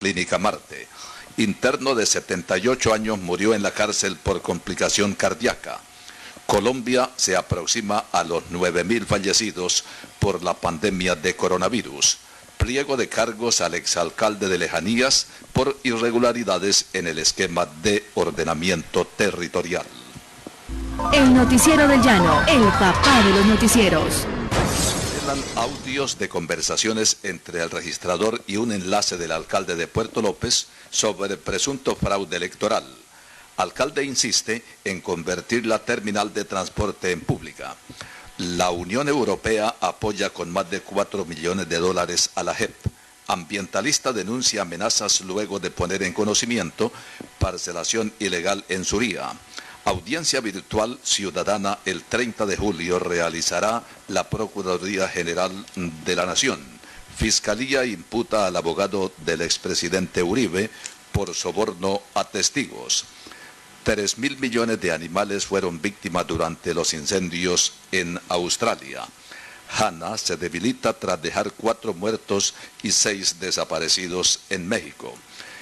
Clínica Marte. Interno de 78 años murió en la cárcel por complicación cardíaca. Colombia se aproxima a los 9.000 fallecidos por la pandemia de coronavirus. Pliego de cargos al exalcalde de Lejanías por irregularidades en el esquema de ordenamiento territorial. El Noticiero del Llano, el papá de los noticieros. Audios de conversaciones entre el registrador y un enlace del alcalde de Puerto López sobre presunto fraude electoral. Alcalde insiste en convertir la terminal de transporte en pública. La Unión Europea apoya con más de $4 millones a la JEP. Ambientalista denuncia amenazas luego de poner en conocimiento parcelación ilegal en Suría. Audiencia virtual ciudadana el 30 de julio realizará la Procuraduría General de la Nación. Fiscalía imputa al abogado del expresidente Uribe por soborno a testigos. 3.000 millones de animales fueron víctimas durante los incendios en Australia. Hanna se debilita tras dejar 4 muertos y 6 desaparecidos en México.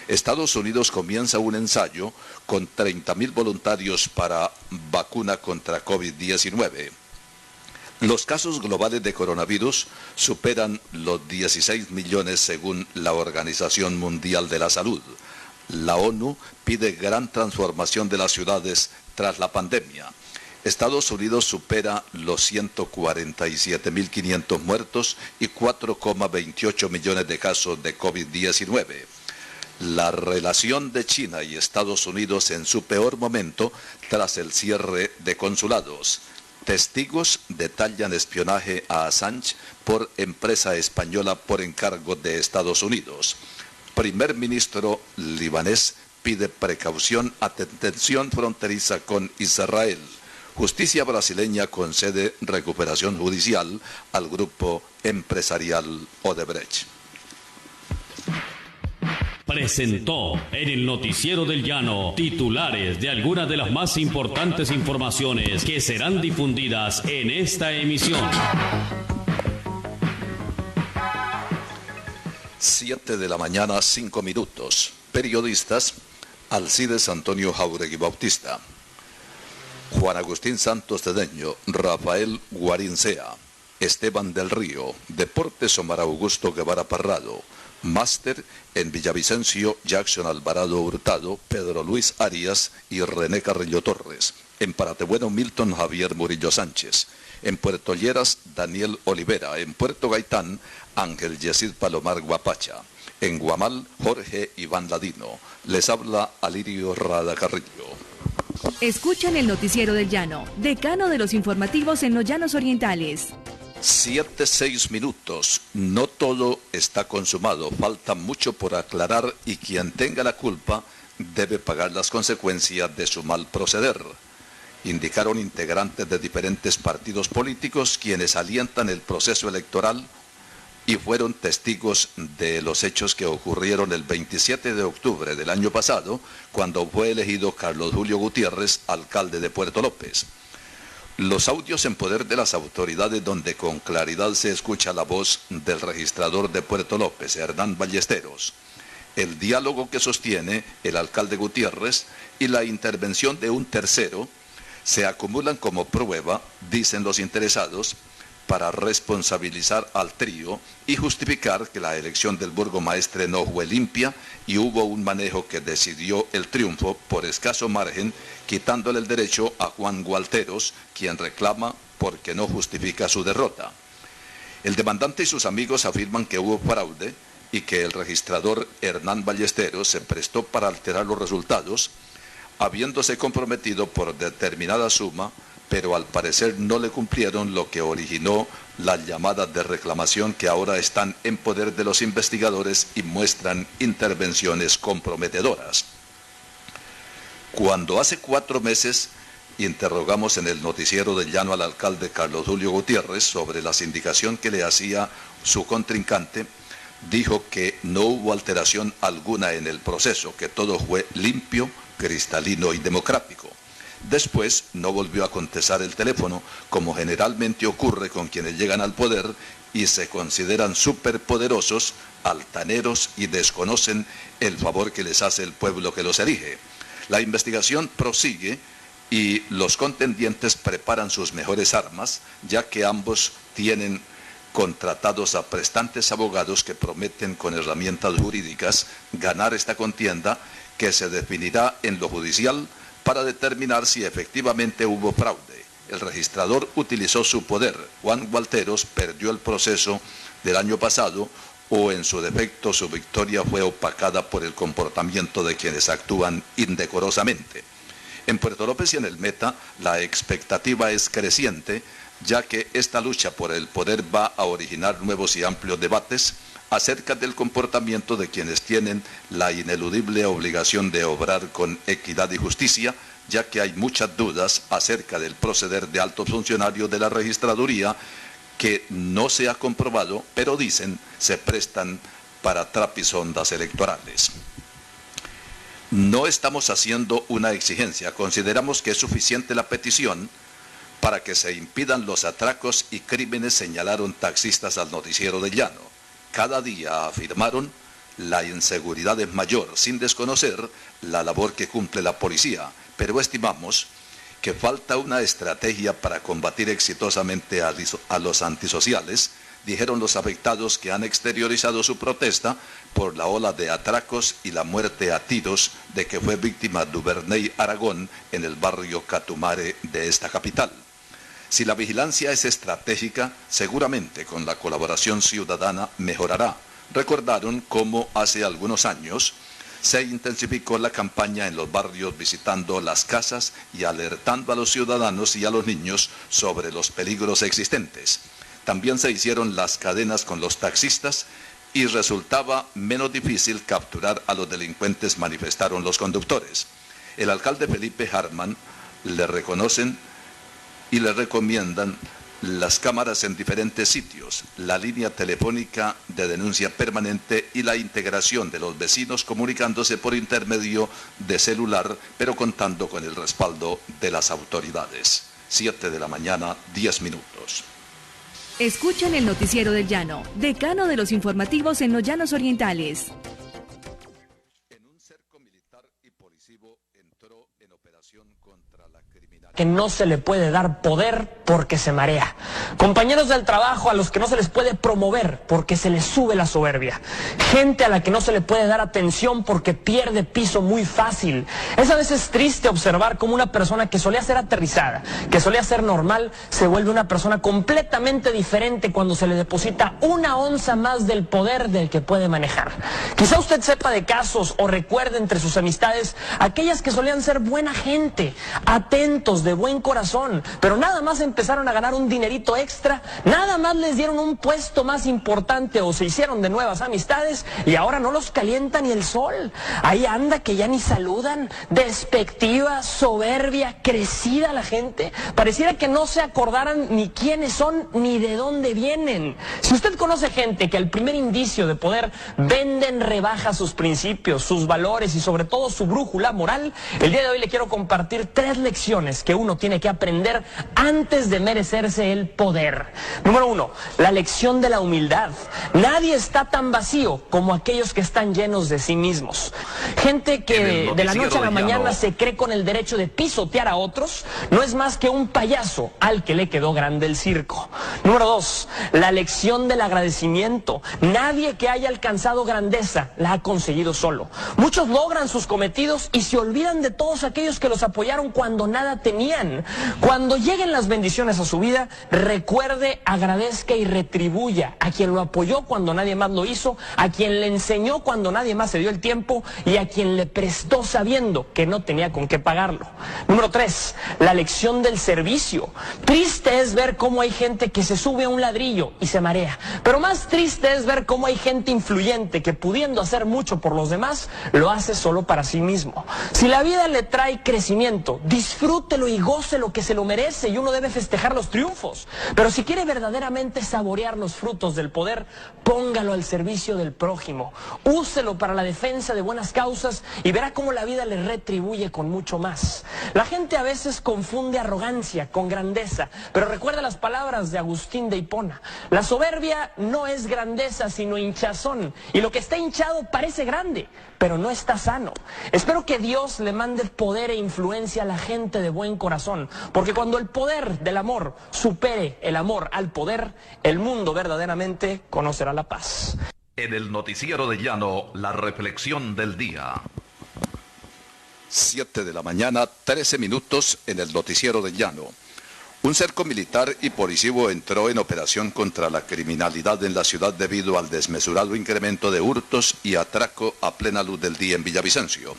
Estados Unidos comienza un ensayo con 30.000 voluntarios para vacuna contra COVID-19. Los casos globales de coronavirus superan los 16 millones según la Organización Mundial de la Salud. La ONU pide gran transformación de las ciudades tras la pandemia. Estados Unidos supera los 147.500 muertos y 4,28 millones de casos de COVID-19. La relación de China y Estados Unidos en su peor momento tras el cierre de consulados. Testigos detallan espionaje a Assange por empresa española por encargo de Estados Unidos. Primer ministro libanés pide precaución a tensión fronteriza con Israel. Justicia brasileña concede recuperación judicial al grupo empresarial Odebrecht. Presentó en el Noticiero del Llano titulares de algunas de las más importantes informaciones que serán difundidas en esta emisión. 7 de la mañana, 5 minutos. Periodistas: Alcides Antonio Jauregui Bautista, Juan Agustín Santos Cedeño, Rafael Guarincea, Esteban del Río. Deportes: Omar Augusto Guevara Parrado. Máster en Villavicencio: Jackson Alvarado Hurtado, Pedro Luis Arias y René Carrillo Torres. En Paratebueno: Milton Javier Murillo Sánchez. En Puerto Lleras: Daniel Olivera. En Puerto Gaitán: Ángel Yesid Palomar Guapacha. En Guamal: Jorge Iván Ladino. Les habla Alirio Rada Carrillo. Escuchan el Noticiero del Llano, decano de los informativos en los Llanos Orientales. 7:06 minutos. No todo está consumado, falta mucho por aclarar y quien tenga la culpa debe pagar las consecuencias de su mal proceder, indicaron integrantes de diferentes partidos políticos quienes alientan el proceso electoral y fueron testigos de los hechos que ocurrieron el 27 de octubre del año pasado, cuando fue elegido Carlos Julio Gutiérrez, alcalde de Puerto López. Los audios en poder de las autoridades donde con claridad se escucha la voz del registrador de Puerto López, Hernán Ballesteros, el diálogo que sostiene el alcalde Gutiérrez y la intervención de un tercero se acumulan como prueba, dicen los interesados, para responsabilizar al trío y justificar que la elección del burgomaestre no fue limpia y hubo un manejo que decidió el triunfo por escaso margen, quitándole el derecho a Juan Gualteros, quien reclama porque no justifica su derrota. El demandante y sus amigos afirman que hubo fraude y que el registrador Hernán Ballesteros se prestó para alterar los resultados, habiéndose comprometido por determinada suma, pero al parecer no le cumplieron, lo que originó las llamadas de reclamación que ahora están en poder de los investigadores y muestran intervenciones comprometedoras. Cuando hace 4 meses interrogamos en el Noticiero del Llano al alcalde Carlos Julio Gutiérrez sobre la indicación que le hacía su contrincante, dijo que no hubo alteración alguna en el proceso, que todo fue limpio, cristalino y democrático. Después no volvió a contestar el teléfono, como generalmente ocurre con quienes llegan al poder y se consideran superpoderosos, altaneros y desconocen el favor que les hace el pueblo que los elige. La investigación prosigue y los contendientes preparan sus mejores armas, ya que ambos tienen contratados a prestantes abogados que prometen con herramientas jurídicas ganar esta contienda, que se definirá en lo judicial para determinar si efectivamente hubo fraude. El registrador utilizó su poder. Juan Gualteros perdió el proceso del año pasado, o en su defecto su victoria fue opacada por el comportamiento de quienes actúan indecorosamente. En Puerto López y en el Meta la expectativa es creciente, ya que esta lucha por el poder va a originar nuevos y amplios debates acerca del comportamiento de quienes tienen la ineludible obligación de obrar con equidad y justicia, ya que hay muchas dudas acerca del proceder de altos funcionarios de la registraduría que no se ha comprobado, pero dicen se prestan para trapisondas electorales. No estamos haciendo una exigencia, consideramos que es suficiente la petición para que se impidan los atracos y crímenes, señalaron taxistas al Noticiero del Llano. Cada día, afirmaron, la inseguridad es mayor, sin desconocer la labor que cumple la policía, pero estimamos que falta una estrategia para combatir exitosamente a los antisociales, dijeron los afectados, que han exteriorizado su protesta por la ola de atracos y la muerte a tiros de que fue víctima Duvernay Aragón en el barrio Catumare de esta capital. Si la vigilancia es estratégica, seguramente con la colaboración ciudadana mejorará. Recordaron cómo hace algunos años se intensificó la campaña en los barrios, visitando las casas y alertando a los ciudadanos y a los niños sobre los peligros existentes. También se hicieron las cadenas con los taxistas y resultaba menos difícil capturar a los delincuentes, manifestaron los conductores. El alcalde Felipe Harman le reconocen y le recomiendan las cámaras en diferentes sitios, la línea telefónica de denuncia permanente y la integración de los vecinos comunicándose por intermedio de celular, pero contando con el respaldo de las autoridades. 7 de la mañana, 10 minutos. Escuchan el Noticiero del Llano, decano de los informativos en los Llanos Orientales. En un cerco militar y policivo entró en operación contra la criminalidad. Que no se le puede dar poder porque se marea. Compañeros del trabajo a los que no se les puede promover porque se les sube la soberbia. Gente a la que no se le puede dar atención porque pierde piso muy fácil. Es a veces triste observar cómo una persona que solía ser aterrizada, que solía ser normal, se vuelve una persona completamente diferente cuando se le deposita una onza más del poder del que puede manejar. Quizá usted sepa de casos o recuerde entre sus amistades aquellas que solían ser buena gente, atentos, de buen corazón, pero nada más empezaron a ganar un dinerito extra, nada más les dieron un puesto más importante o se hicieron de nuevas amistades y ahora no los calienta ni el sol. Ahí anda que ya ni saludan, despectiva, soberbia, crecida la gente. Pareciera que no se acordaran ni quiénes son ni de dónde vienen. Si usted conoce gente que al primer indicio de poder venden, rebaja sus principios, sus valores y sobre todo su brújula moral, el día de hoy le quiero compartir 3 lecciones que uno tiene que aprender antes de merecerse el poder. Número 1, la lección de la humildad. Nadie está tan vacío como aquellos que están llenos de sí mismos. Gente que de la noche a la mañana se cree con el derecho de pisotear a otros, no es más que un payaso al que le quedó grande el circo. Número 2, la lección del agradecimiento. Nadie que haya alcanzado grandeza la ha conseguido solo. Muchos logran sus cometidos y se olvidan de todos aquellos que los apoyaron cuando nada tenían. Cuando lleguen las bendiciones a su vida, recuerde, agradezca y retribuya a quien lo apoyó cuando nadie más lo hizo, a quien le enseñó cuando nadie más se dio el tiempo y a quien le prestó sabiendo que no tenía con qué pagarlo. Número 3, la lección del servicio. Triste es ver cómo hay gente que se sube a un ladrillo y se marea, pero más triste es ver cómo hay gente influyente que, pudiendo hacer mucho por los demás, lo hace solo para sí mismo. Si la vida le trae crecimiento merecimiento. Disfrútelo y gócelo, que se lo merece, y uno debe festejar los triunfos. Pero si quiere verdaderamente saborear los frutos del poder, póngalo al servicio del prójimo. Úselo para la defensa de buenas causas y verá cómo la vida le retribuye con mucho más. La gente a veces confunde arrogancia con grandeza, pero recuerda las palabras de Agustín de Hipona. La soberbia no es grandeza, sino hinchazón. Y lo que está hinchado parece grande, pero no está sano. Espero que Dios le mande poder e influencia a la gente de buen corazón, porque cuando el poder del amor supere el amor al poder, el mundo verdaderamente conocerá la paz. En el noticiero de Llano, la reflexión del día. 7 de la mañana, 13 minutos en el noticiero de Llano. Un cerco militar y policivo entró en operación contra la criminalidad en la ciudad debido al desmesurado incremento de hurtos y atraco a plena luz del día en Villavicencio.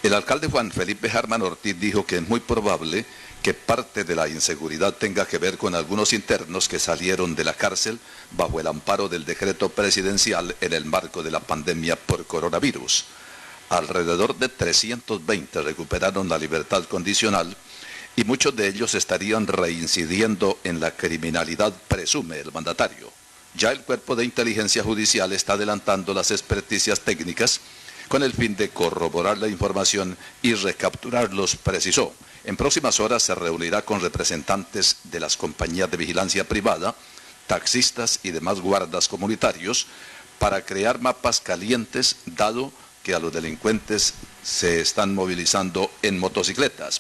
El alcalde Juan Felipe Harman Ortiz dijo que es muy probable que parte de la inseguridad tenga que ver con algunos internos que salieron de la cárcel bajo el amparo del decreto presidencial en el marco de la pandemia por coronavirus. Alrededor de 320 recuperaron la libertad condicional y muchos de ellos estarían reincidiendo en la criminalidad, presume el mandatario. Ya el Cuerpo de Inteligencia Judicial está adelantando las experticias técnicas con el fin de corroborar la información y recapturarlos, precisó. En próximas horas se reunirá con representantes de las compañías de vigilancia privada, taxistas y demás guardas comunitarios para crear mapas calientes, dado que a los delincuentes se están movilizando en motocicletas.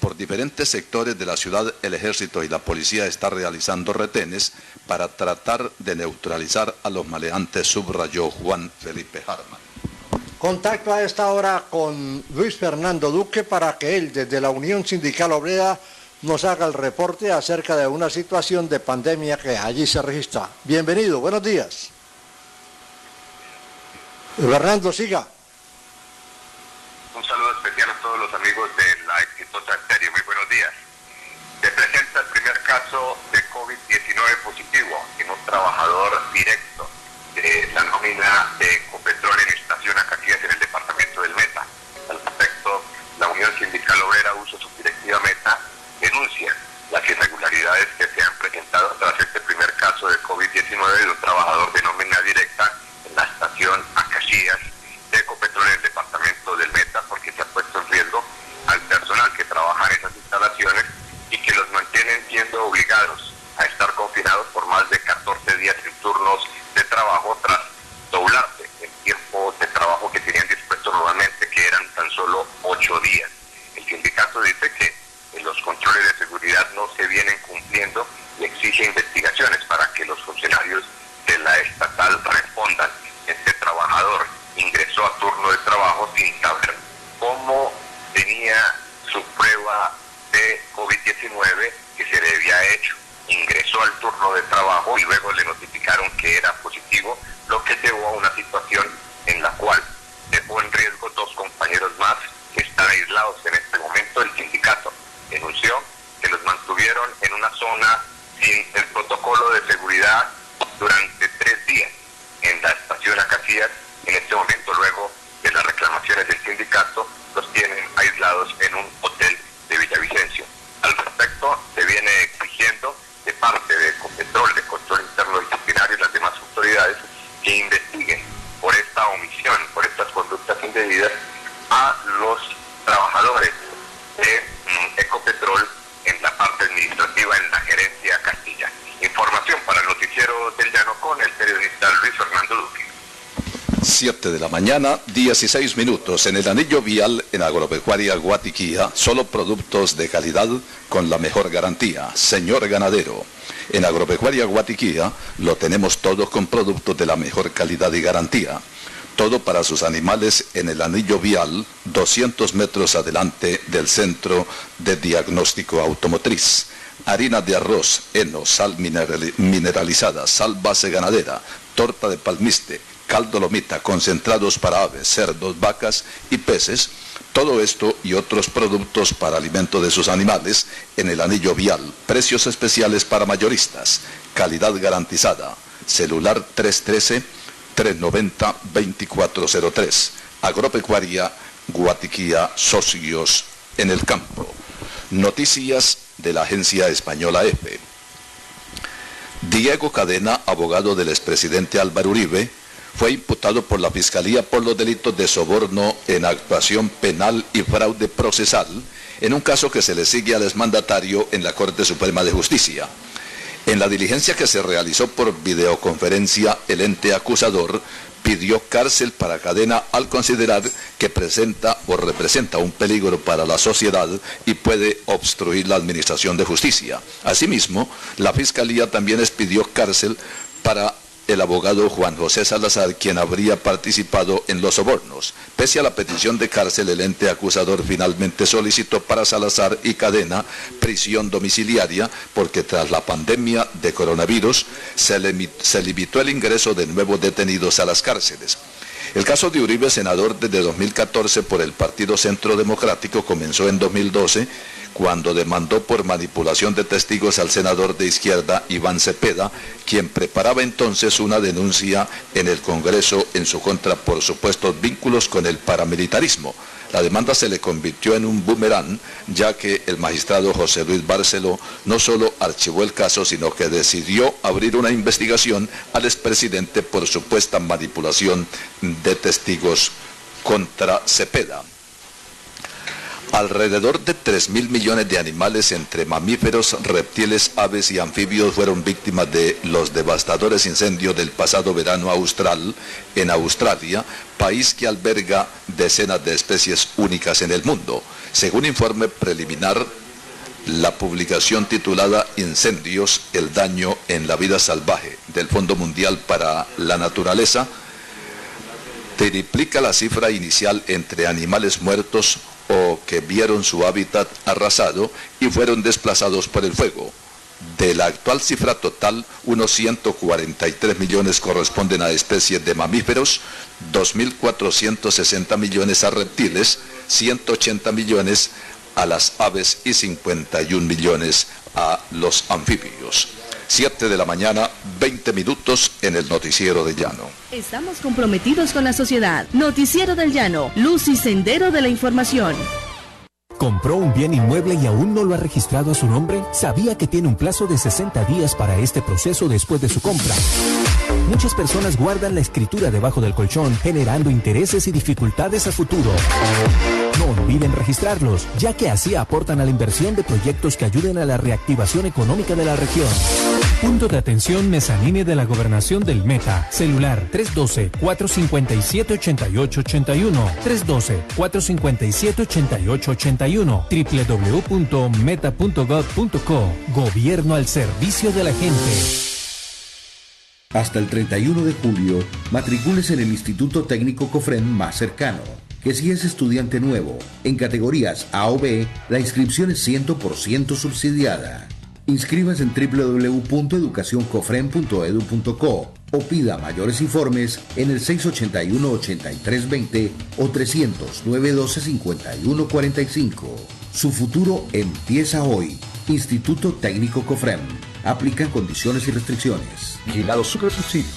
Por diferentes sectores de la ciudad, el ejército y la policía están realizando retenes para tratar de neutralizar a los maleantes, subrayó Juan Felipe Harman. Contacto a esta hora con Luis Fernando Duque para que él, desde la Unión Sindical Obrera, nos haga el reporte acerca de una situación de pandemia que allí se registra. Bienvenido, buenos días. Fernando, siga. Un saludo especial a todos los amigos de la exitosa serie. Muy buenos días. Se presenta el primer caso de COVID-19 positivo en un trabajador directo de la nómina de Ecopetrol en Estación Acacias en el departamento del Meta. Al respecto, la Unión Sindical Obrera, uso su directiva Meta, denuncia las irregularidades que se han presentado tras este primer caso de COVID-19 de un trabajador de nómina directa en la Estación Acacias de Ecopetrol en el departamento del Meta, porque se ha puesto en riesgo al personal que trabaja en esas instalaciones y que los mantienen siendo obligados a estar confinados por más de 14 días en turnos de trabajo tras doblarse el tiempo de trabajo que tenían dispuesto normalmente, que eran tan solo 8 días. El sindicato dice que los controles de seguridad no se vienen cumpliendo y exige investigaciones para que los funcionarios de la estatal respondan. Este trabajador ingresó a turno de trabajo sin saber cómo tenía su prueba de COVID-19 que se le había hecho. Ingresó al turno de trabajo y luego le notificaron que era positivo, lo que llevó a una situación en la cual dejó en riesgo 2 compañeros más que están aislados en este momento. El sindicato denunció que los mantuvieron en una zona sin el protocolo de seguridad durante 3 días en la estación Acacias. En este momento, luego de las reclamaciones del sindicato, los tienen aislados en un hotel de Villavicencio. Al respecto, se viene exigiendo de parte de Ecopetrol, de Control Interno Disciplinario y las demás autoridades que investiguen por esta omisión, por estas conductas indebidas a los trabajadores de Ecopetrol en la parte administrativa, en la gerencia Castilla. Información para el noticiero del Llano con el periodista Luis Fernando Duque. 7 de la mañana, 16 minutos. En el anillo vial en Agropecuaria Guatiquía, solo productos de calidad con la mejor garantía. Señor ganadero, en Agropecuaria Guatiquía lo tenemos todo con productos de la mejor calidad y garantía. Todo para sus animales en el anillo vial, 200 metros adelante del Centro de Diagnóstico Automotriz. Harina de arroz, heno, sal mineralizada, sal base ganadera, torta de palmiste, caldo lomita, concentrados para aves, cerdos, vacas y peces. Todo esto y otros productos para alimento de sus animales en el anillo vial. Precios especiales para mayoristas. Calidad garantizada. Celular 313-390-2403. Agropecuaria Guatiquía Socios en el Campo. Noticias de la agencia española EFE. Diego Cadena, abogado del expresidente Álvaro Uribe, fue imputado por la Fiscalía por los delitos de soborno en actuación penal y fraude procesal en un caso que se le sigue al exmandatario en la Corte Suprema de Justicia. En la diligencia que se realizó por videoconferencia, el ente acusador pidió cárcel para Cadena al considerar que presenta o representa un peligro para la sociedad y puede obstruir la administración de justicia. Asimismo, la Fiscalía también les pidió cárcel para el abogado Juan José Salazar, quien habría participado en los sobornos. Pese a la petición de cárcel, el ente acusador finalmente solicitó para Salazar y Cadena prisión domiciliaria porque tras la pandemia de coronavirus se limitó el ingreso de nuevos detenidos a las cárceles. El caso de Uribe, senador desde 2014 por el Partido Centro Democrático, comenzó en 2012 cuando demandó por manipulación de testigos al senador de izquierda Iván Cepeda, quien preparaba entonces una denuncia en el Congreso en su contra por supuestos vínculos con el paramilitarismo. La demanda se le convirtió en un boomerang, ya que el magistrado José Luis Barceló no solo archivó el caso, sino que decidió abrir una investigación al expresidente por supuesta manipulación de testigos contra Cepeda. Alrededor de 3.000 millones de animales entre mamíferos, reptiles, aves y anfibios fueron víctimas de los devastadores incendios del pasado verano austral en Australia, país que alberga decenas de especies únicas en el mundo. Según informe preliminar, la publicación titulada Incendios, el daño en la vida salvaje del Fondo Mundial para la Naturaleza, triplica la cifra inicial entre animales muertos o que vieron su hábitat arrasado y fueron desplazados por el fuego. De la actual cifra total, unos 143 millones corresponden a especies de mamíferos, 2.460 millones a reptiles, 180 millones a las aves y 51 millones a los anfibios. 7 de la mañana, 20 minutos en el Noticiero del Llano. Estamos comprometidos con la sociedad. Noticiero del Llano, luz y sendero de la información. ¿Compró un bien inmueble y aún no lo ha registrado a su nombre? ¿Sabía que tiene un plazo de 60 días para este proceso después de su compra? Muchas personas guardan la escritura debajo del colchón, generando intereses y dificultades a futuro. No olviden registrarlos, ya que así aportan a la inversión de proyectos que ayuden a la reactivación económica de la región. Punto de atención Mezzanine de la Gobernación del Meta. Celular 312-457-8881. 312-457-8881. www.meta.gov.co. Gobierno al servicio de la gente. Hasta el 31 de julio, matricúlese en el Instituto Técnico COFREN más cercano, que si es estudiante nuevo, en categorías A o B, la inscripción es 100% subsidiada. Inscríbase en www.educacioncofren.edu.co o pida mayores informes en el 681-8320 o 300-912-5145. Su futuro empieza hoy. Instituto Técnico COFREN. Aplican condiciones y restricciones. Vigilado Supersubsidio.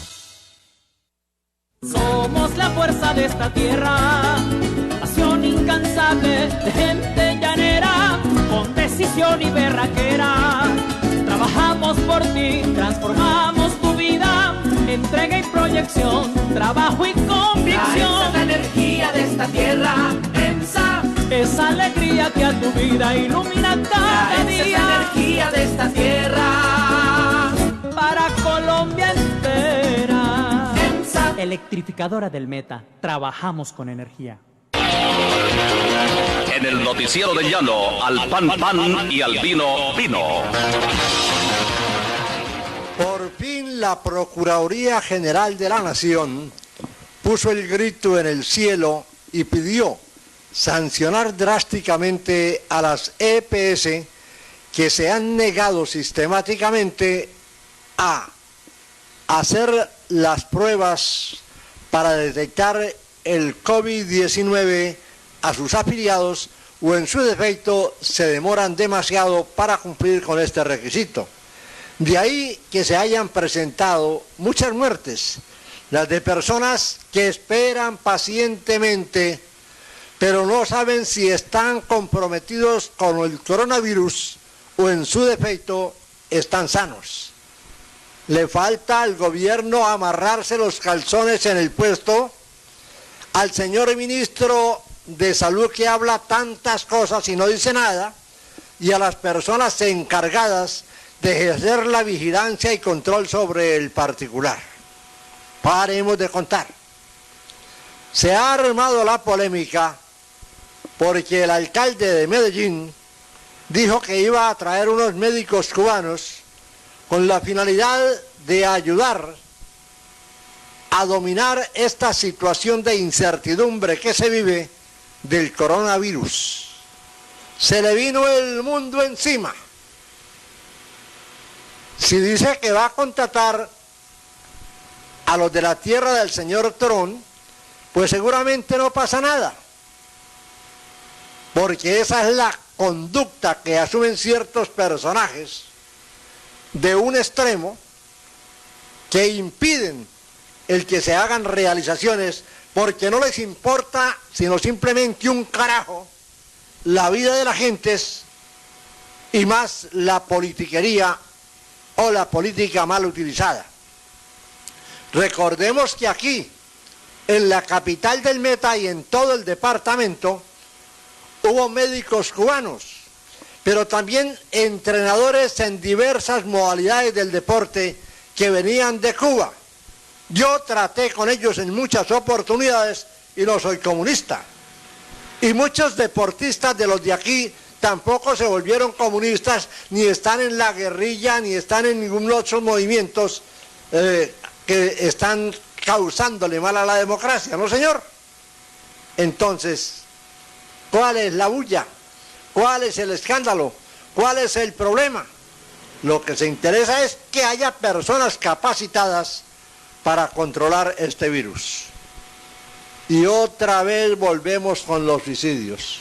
Somos la fuerza de esta tierra, pasión incansable de gente llanera, con decisión y berraquera. Trabajamos por ti, transformamos tu vida, entrega y proyección, trabajo y convicción. Esa es la energía de esta tierra, EMSA. Esa alegría que a tu vida ilumina cada día. Esa es la energía de esta tierra, para Colombia entera. EMSA, electrificadora del Meta. Trabajamos con energía. En el Noticiero del Llano, al pan pan y al vino vino. Por fin la Procuraduría General de la Nación puso el grito en el cielo y pidió sancionar drásticamente a las EPS que se han negado sistemáticamente a hacer las pruebas para detectar el COVID-19 a sus afiliados o en su defecto se demoran demasiado para cumplir con este requisito. De ahí que se hayan presentado muchas muertes, las de personas que esperan pacientemente pero no saben si están comprometidos con el coronavirus o en su defecto están sanos. Le falta al gobierno amarrarse los calzones en el puesto, al señor ministro de Salud que habla tantas cosas y no dice nada, y a las personas encargadas de ejercer la vigilancia y control sobre el particular. Paremos de contar. Se ha armado la polémica porque el alcalde de Medellín dijo que iba a traer unos médicos cubanos con la finalidad de ayudar a dominar esta situación de incertidumbre que se vive del coronavirus. Se le vino el mundo encima. Si dice que va a contratar a los de la tierra del señor Trump, pues seguramente no pasa nada, porque esa es la conducta que asumen ciertos personajes de un extremo que impiden el que se hagan realizaciones, porque no les importa sino simplemente un carajo la vida de las gentes y más la politiquería o la política mal utilizada. Recordemos que aquí, en la capital del Meta y en todo el departamento, hubo médicos cubanos, pero también entrenadores en diversas modalidades del deporte que venían de Cuba. Yo traté con ellos en muchas oportunidades y no soy comunista. Y muchos deportistas de los de aquí tampoco se volvieron comunistas, ni están en la guerrilla, ni están en ningún otro movimientos que están causándole mal a la democracia, ¿no, señor? Entonces, ¿cuál es la bulla? ¿Cuál es el escándalo? ¿Cuál es el problema? Lo que se interesa es que haya personas capacitadas para controlar este virus. Y otra vez volvemos con los suicidios.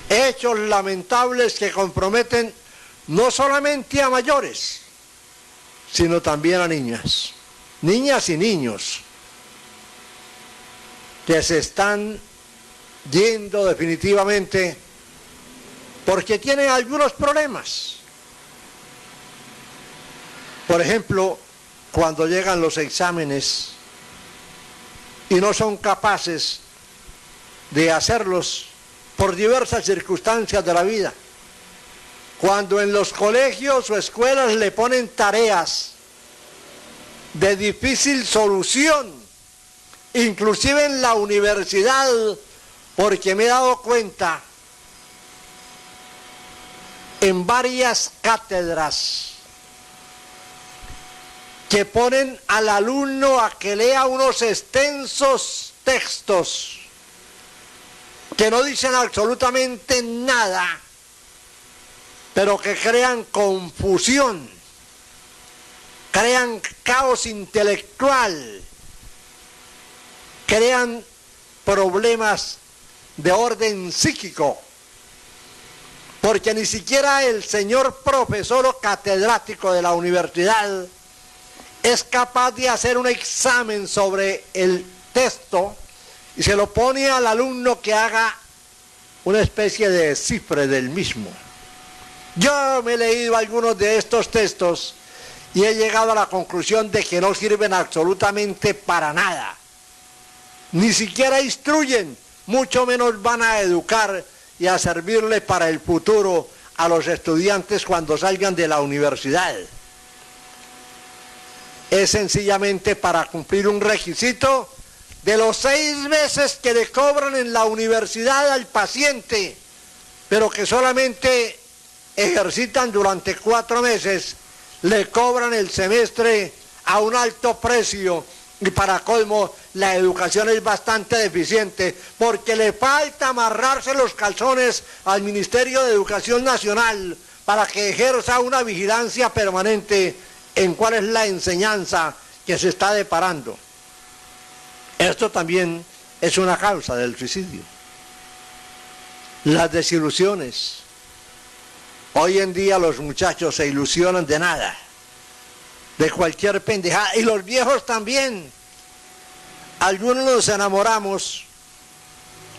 Hechos lamentables que comprometen no solamente a mayores, sino también a niñas y niños que se están yendo definitivamente porque tienen algunos problemas. Por ejemplo, cuando llegan los exámenes y no son capaces de hacerlos por diversas circunstancias de la vida. Cuando en los colegios o escuelas le ponen tareas de difícil solución, inclusive en la universidad, porque me he dado cuenta en varias cátedras que ponen al alumno a que lea unos extensos textos que no dicen absolutamente nada, pero que crean confusión, crean caos intelectual, crean problemas de orden psíquico, porque ni siquiera el señor profesor o catedrático de la universidad es capaz de hacer un examen sobre el texto y se lo pone al alumno que haga una especie de descifre del mismo. Yo me he leído algunos de estos textos y he llegado a la conclusión de que no sirven absolutamente para nada. Ni siquiera instruyen, mucho menos van a educar y a servirle para el futuro a los estudiantes cuando salgan de la universidad. Es sencillamente para cumplir un requisito de los 6 meses que le cobran en la universidad al paciente, pero que solamente ejercitan durante 4 meses, le cobran el semestre a un alto precio y para colmo la educación es bastante deficiente porque le falta amarrarse los calzones al Ministerio de Educación Nacional para que ejerza una vigilancia permanente en cuál es la enseñanza que se está deparando. Esto también es una causa del suicidio. Las desilusiones. Hoy en día los muchachos se ilusionan de nada, de cualquier pendejada, y los viejos también. Algunos nos enamoramos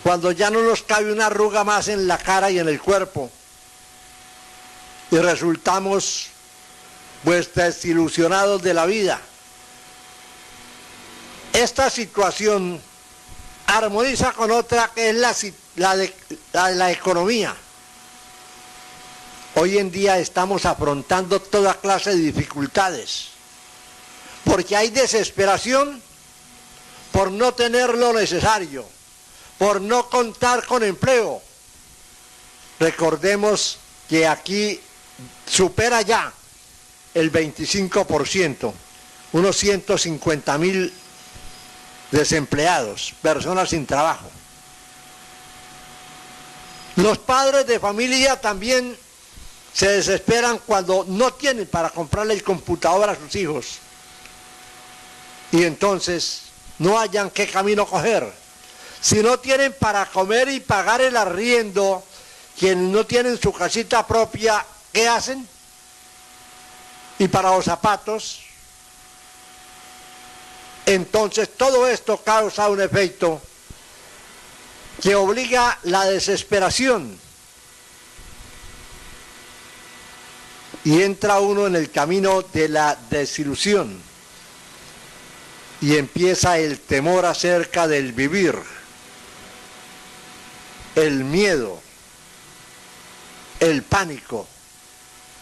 cuando ya no nos cabe una arruga más en la cara y en el cuerpo, y resultamos pues desilusionados de la vida. Esta situación armoniza con otra que es la de la economía. Hoy en día estamos afrontando toda clase de dificultades, porque hay desesperación por no tener lo necesario, por no contar con empleo. Recordemos que aquí supera ya el 25%, unos 150.000 desempleados, personas sin trabajo. Los padres de familia también se desesperan cuando no tienen para comprarle el computador a sus hijos y entonces no hayan qué camino coger. Si no tienen para comer y pagar el arriendo, quienes no tienen su casita propia, ¿qué hacen? Y para los zapatos. Entonces todo esto causa un efecto que obliga la desesperación y entra uno en el camino de la desilusión y empieza el temor acerca del vivir, el miedo, el pánico,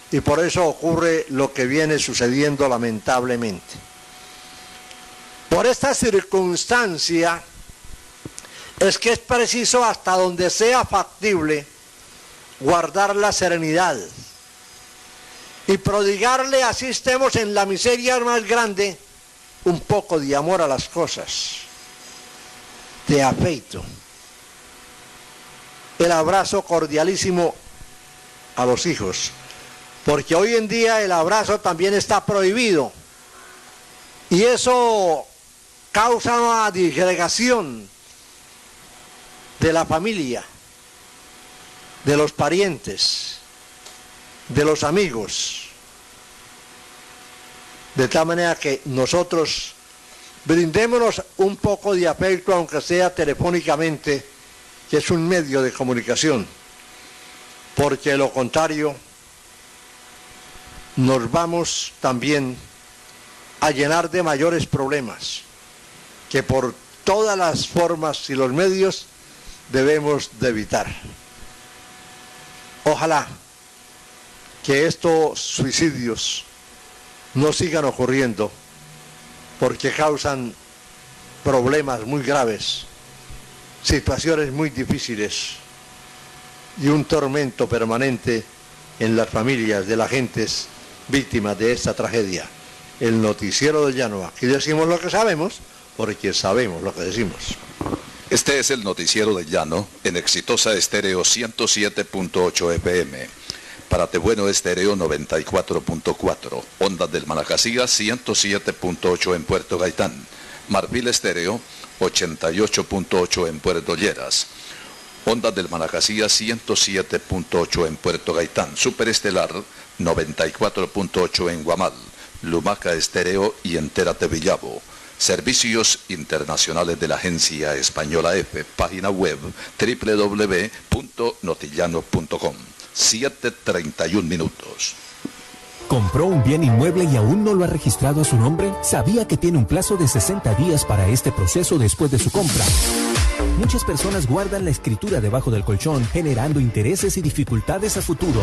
y por eso ocurre lo que viene sucediendo lamentablemente. Por esta circunstancia es que es preciso, hasta donde sea factible, guardar la serenidad y prodigarle, así estemos en la miseria más grande, un poco de amor a las cosas, de afecto, el abrazo cordialísimo a los hijos, porque hoy en día el abrazo también está prohibido y eso causa una disgregación de la familia, de los parientes, de los amigos, de tal manera que nosotros brindémonos un poco de afecto, aunque sea telefónicamente, que es un medio de comunicación, porque de lo contrario nos vamos también a llenar de mayores problemas que por todas las formas y los medios debemos de evitar. Ojalá que estos suicidios no sigan ocurriendo, porque causan problemas muy graves, situaciones muy difíciles y un tormento permanente en las familias de las gentes víctimas de esta tragedia. El noticiero del llano. Aquí decimos lo que sabemos, porque sabemos lo que decimos. Este es el noticiero del llano en Exitosa Estéreo 107.8 FM. Para Tebueno Estéreo 94.4. Ondas del Malacasía 107.8 en Puerto Gaitán. Marfil Estéreo 88.8 en Puerto Lleras. Ondas del Malacasía 107.8 en Puerto Gaitán. Superestelar 94.8 en Guamal. Lumaca Estéreo y Entérate Villavo. Servicios internacionales de la agencia española EFE. Página web www.notillano.com. 7:31. ¿Compró un bien inmueble y aún no lo ha registrado a su nombre? ¿Sabía que tiene un plazo de 60 días para este proceso después de su compra? Muchas personas guardan la escritura debajo del colchón, generando intereses y dificultades a futuro.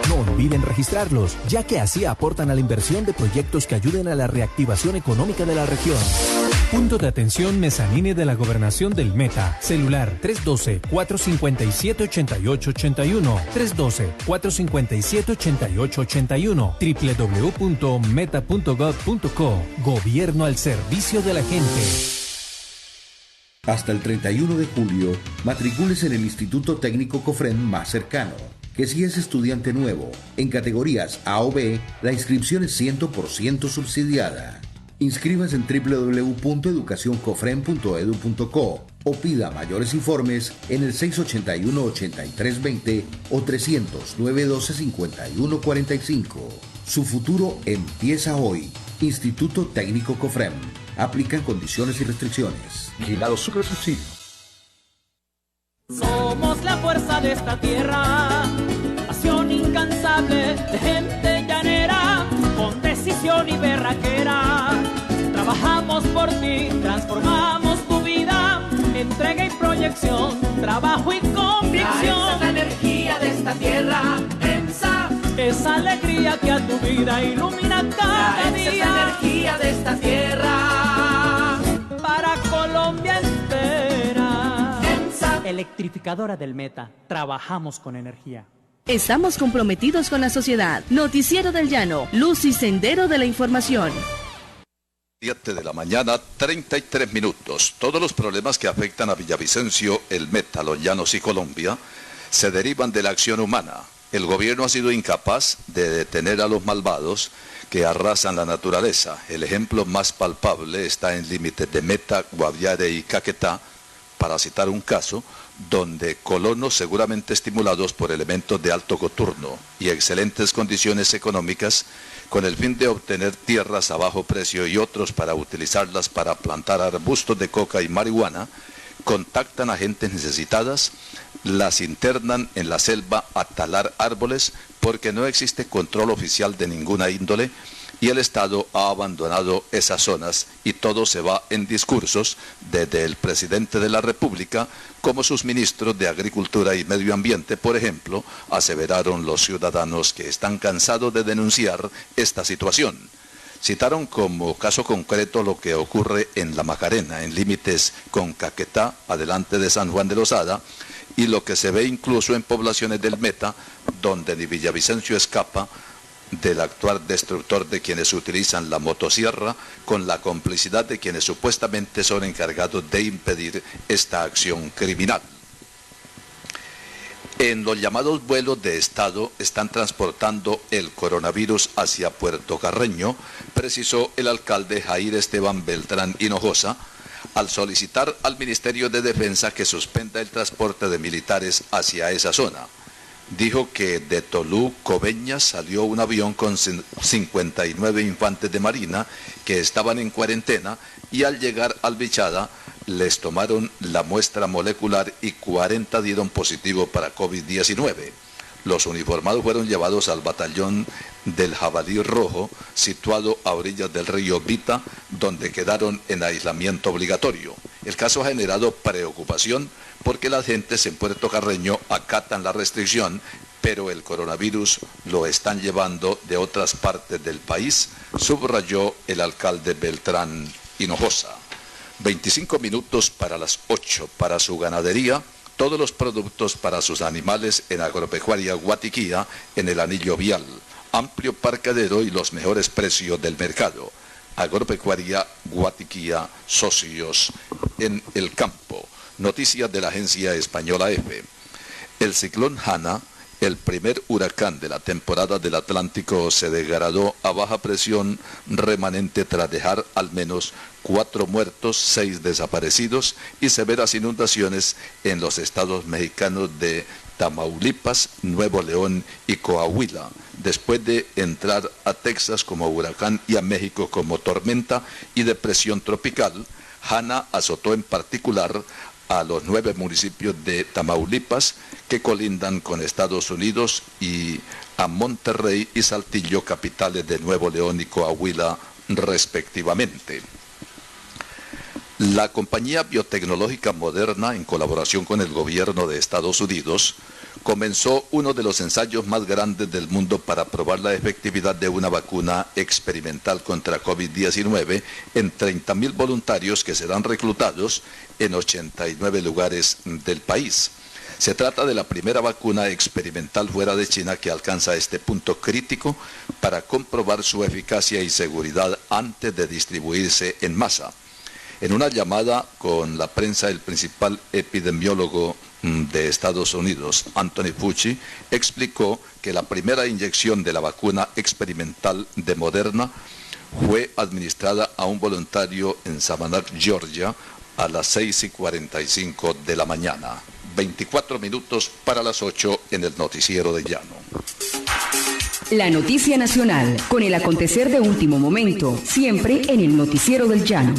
No olviden registrarlos, ya que así aportan a la inversión de proyectos que ayuden a la reactivación económica de la región. Punto de atención Mezzanine de la Gobernación del Meta. Celular 312-457-8881. 312-457-8881. www.meta.gov.co. Gobierno al servicio de la gente. Hasta el 31 de julio, matricúlese en el Instituto Técnico COFREN más cercano. Que si es estudiante nuevo, en categorías A o B, la inscripción es 100% subsidiada. Inscríbase en www.educacioncofren.edu.co o pida mayores informes en el 681-8320 o 300-912-5145. Su futuro empieza hoy. Instituto Técnico COFREN. Aplican condiciones y restricciones. Vigilado Supersubsidio. Somos la fuerza de esta tierra, pasión incansable de gente llanera, con decisión y berraquera. Trabajamos por ti, transformamos tu vida, entrega y proyección, trabajo y convicción. Esa es la energía de esta tierra, EMSA. Esa alegría que a tu vida ilumina cada día. Esa es la energía de esta tierra, para Colombia entera. EMSA, electrificadora del Meta, trabajamos con energía. Estamos comprometidos con la sociedad. Noticiero del Llano, luz y sendero de la información. 7 de la mañana, 33 minutos. Todos los problemas que afectan a Villavicencio, el Meta, los Llanos y Colombia se derivan de la acción humana. El gobierno ha sido incapaz de detener a los malvados que arrasan la naturaleza. El ejemplo más palpable está en límites de Meta, Guaviare y Caquetá, para citar un caso, donde colonos seguramente estimulados por elementos de alto coturno y excelentes condiciones económicas, con el fin de obtener tierras a bajo precio y otros para utilizarlas para plantar arbustos de coca y marihuana, contactan a gentes necesitadas, las internan en la selva a talar árboles porque no existe control oficial de ninguna índole y el Estado ha abandonado esas zonas y todo se va en discursos desde el presidente de la República como sus ministros de Agricultura y Medio Ambiente, por ejemplo, aseveraron los ciudadanos que están cansados de denunciar esta situación. Citaron como caso concreto lo que ocurre en La Macarena, en límites con Caquetá, adelante de San Juan de Lozada, y lo que se ve incluso en poblaciones del Meta, donde ni Villavicencio escapa del actuar destructor de quienes utilizan la motosierra, con la complicidad de quienes supuestamente son encargados de impedir esta acción criminal. En los llamados vuelos de Estado están transportando el coronavirus hacia Puerto Carreño, precisó el alcalde Jair Esteban Beltrán Hinojosa, al solicitar al Ministerio de Defensa que suspenda el transporte de militares hacia esa zona. Dijo que de Tolú, Coveñas, salió un avión con 59 infantes de marina que estaban en cuarentena y al llegar al Bichada les tomaron la muestra molecular y 40 dieron positivo para COVID-19. Los uniformados fueron llevados al batallón del Jabalí Rojo, situado a orillas del río Vita, donde quedaron en aislamiento obligatorio. El caso ha generado preocupación porque las gentes en Puerto Carreño acatan la restricción, pero el coronavirus lo están llevando de otras partes del país, subrayó el alcalde Beltrán Hinojosa. 25 minutos para las 8. Para su ganadería, todos los productos para sus animales en Agropecuaria Guatiquía, en el anillo vial. Amplio parqueadero y los mejores precios del mercado. Agropecuaria Guatiquía, socios en el campo. Noticias de la agencia española EFE. El ciclón Hanna, el primer huracán de la temporada del Atlántico, se degradó a baja presión remanente tras dejar al menos 4 muertos, 6 desaparecidos y severas inundaciones en los estados mexicanos de Tamaulipas, Nuevo León y Coahuila, después de entrar a Texas como huracán y a México como tormenta y depresión tropical. Hanna azotó en particular a los 9 municipios de Tamaulipas que colindan con Estados Unidos y a Monterrey y Saltillo, capitales de Nuevo León y Coahuila, respectivamente. La compañía biotecnológica Moderna, en colaboración con el gobierno de Estados Unidos, comenzó uno de los ensayos más grandes del mundo para probar la efectividad de una vacuna experimental contra COVID-19 en 30.000 voluntarios que serán reclutados en 89 lugares del país. Se trata de la primera vacuna experimental fuera de China que alcanza este punto crítico para comprobar su eficacia y seguridad antes de distribuirse en masa. En una llamada con la prensa, el principal epidemiólogo de Estados Unidos, Anthony Fauci, explicó que la primera inyección de la vacuna experimental de Moderna fue administrada a un voluntario en Savannah, Georgia, a las 6:45 de la mañana. 24 minutos para las 8 en el Noticiero del Llano. La noticia nacional, con el acontecer de último momento, siempre en el Noticiero del Llano.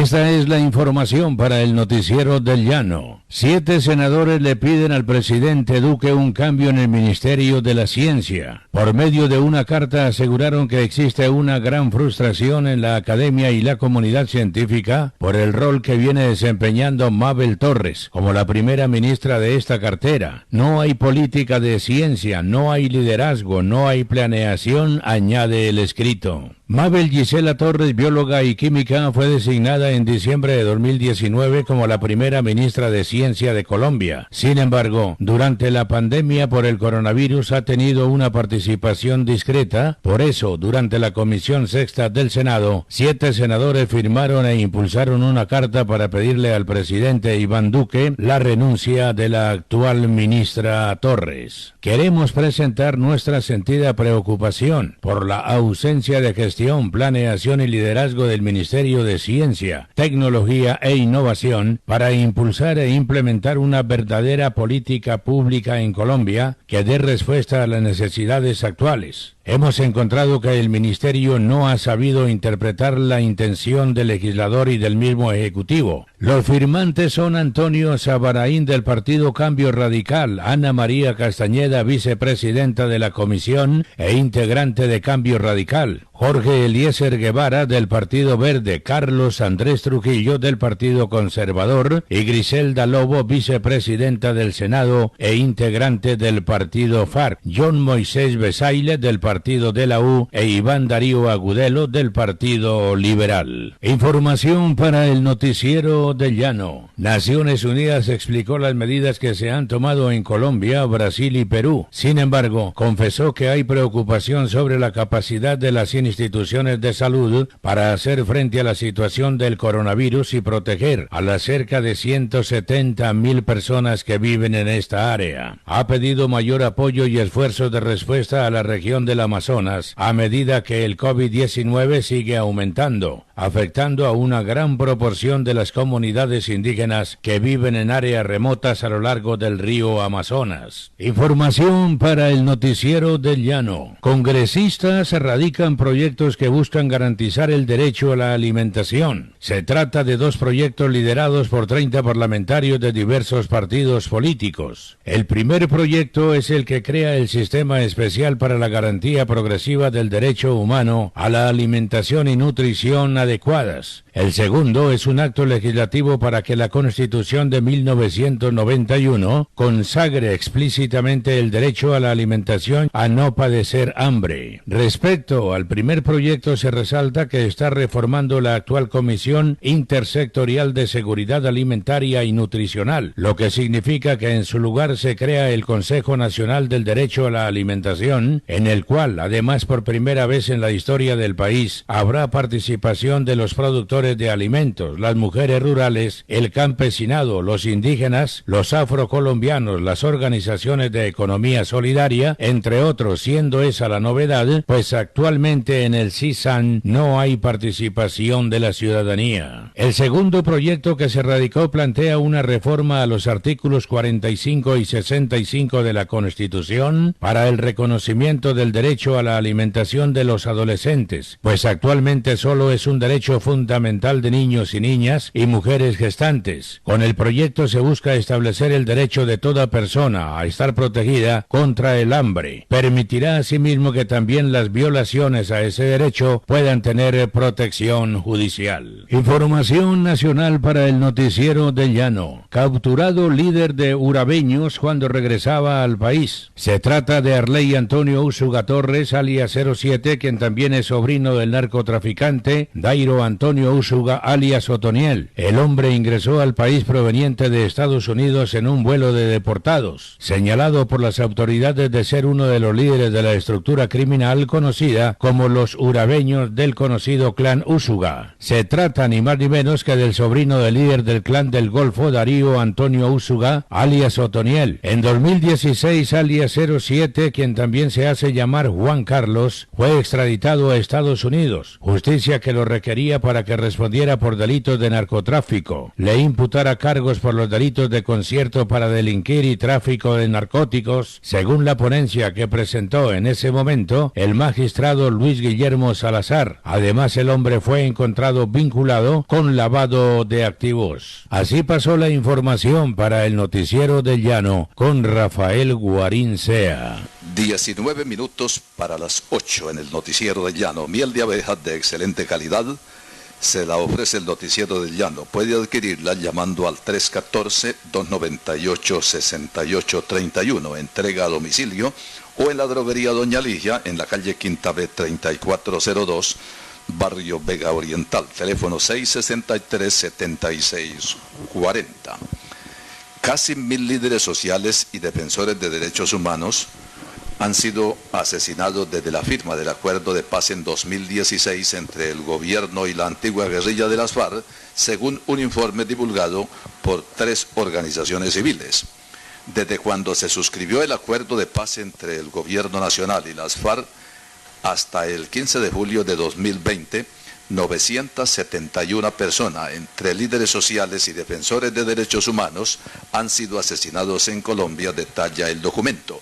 Esta es la información para el Noticiero del Llano. 7 senadores le piden al presidente Duque un cambio en el Ministerio de la Ciencia. Por medio de una carta aseguraron que existe una gran frustración en la academia y la comunidad científica por el rol que viene desempeñando Mabel Torres como la primera ministra de esta cartera. No hay política de ciencia, no hay liderazgo, no hay planeación, añade el escrito. Mabel Gisela Torres, bióloga y química, fue designada en diciembre de 2019 como la primera ministra de Ciencia de Colombia. Sin embargo, durante la pandemia por el coronavirus ha tenido una participación discreta. Por eso, durante la Comisión Sexta del Senado, 7 senadores firmaron e impulsaron una carta para pedirle al presidente Iván Duque la renuncia de la actual ministra Torres. Queremos presentar nuestra sentida preocupación por la ausencia de gestión, planeación y liderazgo del Ministerio de Ciencia, Tecnología e Innovación para impulsar e implementar una verdadera política pública en Colombia que dé respuesta a las necesidades actuales. Hemos encontrado que el Ministerio no ha sabido interpretar la intención del legislador y del mismo Ejecutivo. Los firmantes son Antonio Sabaraín del Partido Cambio Radical, Ana María Castañeda, vicepresidenta de la Comisión e integrante de Cambio Radical, Jorge Eliezer Guevara del Partido Verde, Carlos Andrés Trujillo del Partido Conservador y Griselda Lobo, vicepresidenta del Senado e integrante del Partido FARC, John Moisés Besaile del Partido de la U e Iván Darío Agudelo del Partido Liberal. Información para el Noticiero del Llano. Naciones Unidas explicó las medidas que se han tomado en Colombia, Brasil y Perú. Sin embargo, confesó que hay preocupación sobre la capacidad de las instituciones de salud para hacer frente a la situación del coronavirus y proteger a las cerca de 170,000 personas que viven en esta área. Ha pedido mayor apoyo y esfuerzos de respuesta a la región del Amazonas a medida que el COVID-19 sigue aumentando, afectando a una gran proporción de las comunidades indígenas que viven en áreas remotas a lo largo del río Amazonas. Información para el Noticiero del Llano. Congresistas radican proyectos que buscan garantizar el derecho a la alimentación. Se trata de 2 proyectos liderados por 30 parlamentarios de diversos partidos políticos. El primer proyecto es el que crea el Sistema Especial para la Garantía Progresiva del Derecho Humano a la Alimentación y Nutrición adecuadas. El segundo es un acto legislativo para que la Constitución de 1991 consagre explícitamente el derecho a la alimentación a no padecer hambre. Respecto al primer proyecto se resalta que está reformando la actual Comisión Intersectorial de Seguridad Alimentaria y Nutricional, lo que significa que en su lugar se crea el Consejo Nacional del Derecho a la Alimentación, en el cual, además por primera vez en la historia del país, habrá participación de los productores de alimentos, las mujeres rurales, el campesinado, los indígenas, los afrocolombianos, las organizaciones de economía solidaria, entre otros, siendo esa la novedad, pues actualmente en el CISAN no hay participación de la ciudadanía. El segundo proyecto que se radicó plantea una reforma a los artículos 45 y 65 de la Constitución para el reconocimiento del derecho a la alimentación de los adolescentes, pues actualmente solo es un derecho fundamental de niños y niñas y mujeres gestantes. Con el proyecto se busca establecer el derecho de toda persona a estar protegida contra el hambre. Permitirá asimismo que también las violaciones a ese derecho puedan tener protección judicial. Información nacional para el Noticiero del Llano. Capturado líder de urabeños cuando regresaba al país. Se trata de Arley Antonio Úsuga Torres, alias 07, quien también es sobrino del narcotraficante Dairo Antonio Úsuga, alias Otoniel. El hombre ingresó al país proveniente de Estados Unidos en un vuelo de deportados, señalado por las autoridades de ser uno de los líderes de la estructura criminal conocida como los urabeños del conocido clan Úsuga. Se trata ni más ni menos que del sobrino del líder del clan del Golfo, Darío Antonio Úsuga, alias Otoniel. En 2016, alias 07, quien también se hace llamar Juan Carlos, fue extraditado a Estados Unidos, justicia que lo requería para que respondiera por delitos de narcotráfico, le imputara cargos por los delitos de concierto para delinquir y tráfico de narcóticos, según la ponencia que presentó en ese momento el magistrado Luis Guillermo Salazar. Además, el hombre fue encontrado vinculado con lavado de activos. Así pasó la información para el Noticiero del Llano con Rafael Guarín Sea. 19 minutos para las 8 en el Noticiero del Llano. Miel de abejas de excelente calidad se la ofrece el Noticiero del Llano. Puede adquirirla llamando al 314-298-6831. Entrega a domicilio o en la droguería Doña Ligia en la calle Quinta B 3402, Barrio Vega Oriental. Teléfono 663-7640. Casi 1000 líderes sociales y defensores de derechos humanos han sido asesinados desde la firma del acuerdo de paz en 2016 entre el gobierno y la antigua guerrilla de las FARC, según un informe divulgado por 3 organizaciones civiles. Desde cuando se suscribió el acuerdo de paz entre el gobierno nacional y las FARC hasta el 15 de julio de 2020, 971 personas, entre líderes sociales y defensores de derechos humanos, han sido asesinados en Colombia, detalla el documento.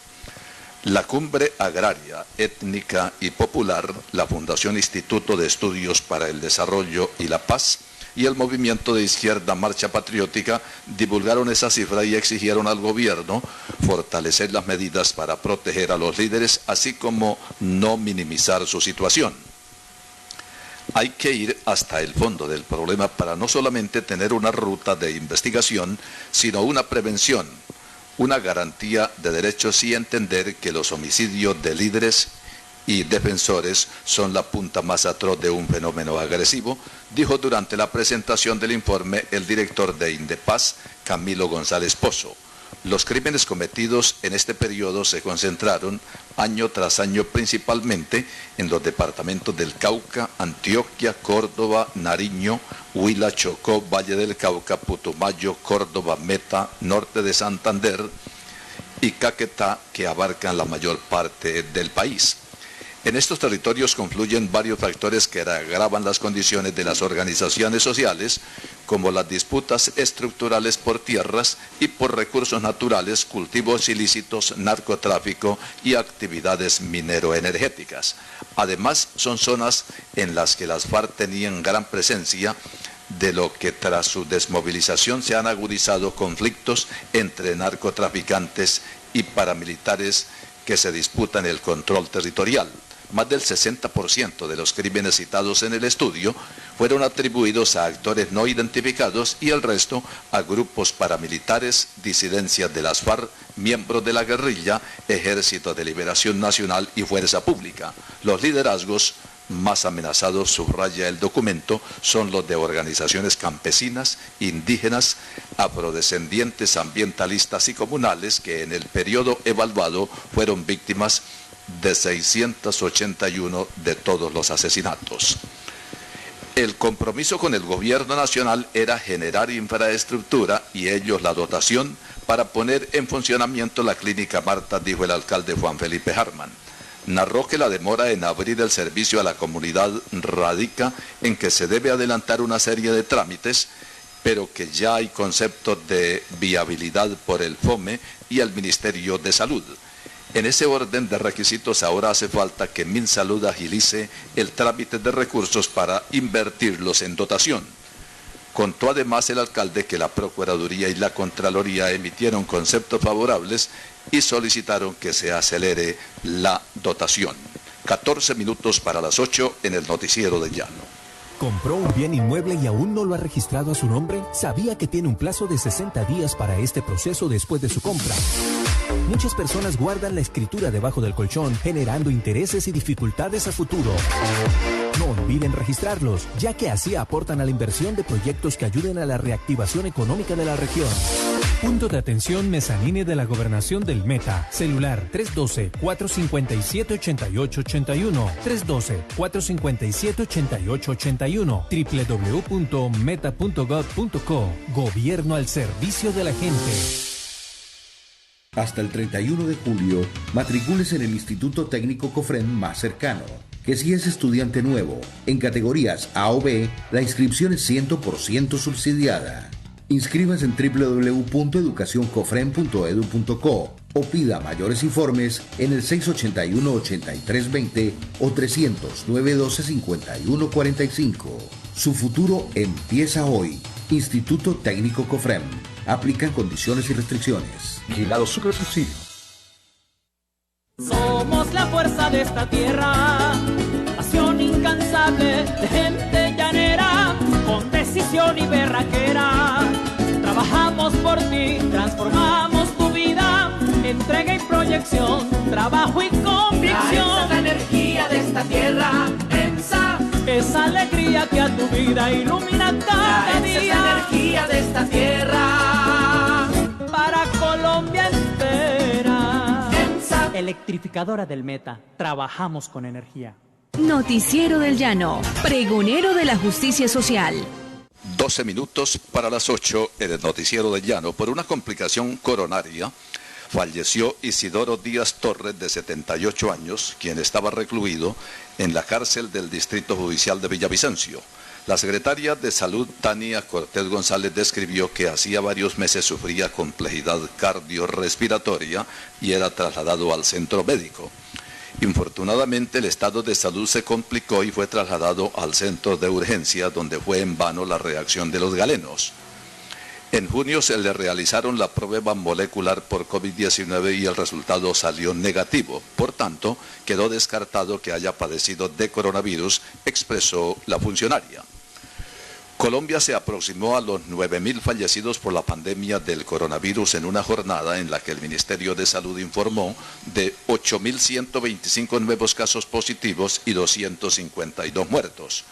La Cumbre Agraria, Étnica y Popular, la Fundación Instituto de Estudios para el Desarrollo y la Paz y el movimiento de izquierda Marcha Patriótica divulgaron esa cifra y exigieron al gobierno fortalecer las medidas para proteger a los líderes, así como no minimizar su situación. Hay que ir hasta el fondo del problema para no solamente tener una ruta de investigación, sino una prevención, una garantía de derechos y entender que los homicidios de líderes y defensores son la punta más atroz de un fenómeno agresivo, dijo durante la presentación del informe el director de Indepaz, Camilo González Pozo. Los crímenes cometidos en este periodo se concentraron año tras año principalmente en los departamentos del Cauca, Antioquia, Córdoba, Nariño, Huila, Chocó, Valle del Cauca, Putumayo, Córdoba, Meta, norte de Santander y Caquetá, que abarcan la mayor parte del país. En estos territorios confluyen varios factores que agravan las condiciones de las organizaciones sociales, como las disputas estructurales por tierras y por recursos naturales, cultivos ilícitos, narcotráfico y actividades minero-energéticas. Además, son zonas en las que las FARC tenían gran presencia, de lo que tras su desmovilización se han agudizado conflictos entre narcotraficantes y paramilitares que se disputan el control territorial. Más del 60% de los crímenes citados en el estudio fueron atribuidos a actores no identificados y el resto a grupos paramilitares, disidencias de las FARC, miembros de la guerrilla, Ejército de Liberación Nacional y Fuerza Pública. Los liderazgos más amenazados, subraya el documento, son los de organizaciones campesinas, indígenas, afrodescendientes, ambientalistas y comunales que en el periodo evaluado fueron víctimas de 681 de todos los asesinatos. El compromiso con el gobierno nacional era generar infraestructura y ellos la dotación para poner en funcionamiento la clínica Marta, dijo el alcalde Juan Felipe Harman. Narró que la demora en abrir el servicio a la comunidad radica en que se debe adelantar una serie de trámites, pero que ya hay conceptos de viabilidad por el FOME y el Ministerio de Salud. En ese orden de requisitos ahora hace falta que MinSalud agilice el trámite de recursos para invertirlos en dotación. Contó además el alcalde que la Procuraduría y la Contraloría emitieron conceptos favorables y solicitaron que se acelere la dotación. 14 minutos para las 8 en el Noticiero del Llano. ¿Compró un bien inmueble y aún no lo ha registrado a su nombre? ¿Sabía que tiene un plazo de 60 días para este proceso después de su compra? Muchas personas guardan la escritura debajo del colchón, generando intereses y dificultades a futuro. No olviden registrarlos, ya que así aportan a la inversión de proyectos que ayuden a la reactivación económica de la región. Punto de atención Mezzanine de la Gobernación del Meta. Celular 312-457-8881. 312-457-8881. www.meta.gov.co. Gobierno al servicio de la gente. Hasta el 31 de julio, matricúlese en el Instituto Técnico COFREN más cercano, que si es estudiante nuevo, en categorías A o B, la inscripción es 100% subsidiada. Inscríbase en www.educacioncofren.edu.co o pida mayores informes en el 681-8320 o 300-912-5145. Su futuro empieza hoy. Instituto Técnico Cofrem. Aplican condiciones y restricciones. Vigilado Supersubsidio. Somos la fuerza de esta tierra, pasión incansable de gente llanera, con decisión y berraquera. Trabajamos por ti, transformamos tu vida, entrega y proyección, trabajo y convicción. Esa es la energía de esta tierra, EMSA. Esa alegría que a tu vida ilumina cada día. Esa es la energía de esta tierra, para Colombia entera. EMSA, electrificadora del Meta, trabajamos con energía. Noticiero del Llano, pregonero de la justicia social. 12 minutos para las 8 en el Noticiero del Llano. Por una complicación coronaria, falleció Isidoro Díaz Torres, de 78 años, quien estaba recluido en la cárcel del Distrito Judicial de Villavicencio. La secretaria de Salud, Tania Cortés González, describió que hacía varios meses sufría complejidad cardiorrespiratoria y era trasladado al centro médico. Infortunadamente, el estado de salud se complicó y fue trasladado al centro de urgencia, donde fue en vano la reacción de los galenos. En junio se le realizaron la prueba molecular por COVID-19 y el resultado salió negativo. Por tanto, quedó descartado que haya padecido de coronavirus, expresó la funcionaria. Colombia se aproximó a los 9.000 fallecidos por la pandemia del coronavirus en una jornada en la que el Ministerio de Salud informó de 8.125 nuevos casos positivos y 252 muertos.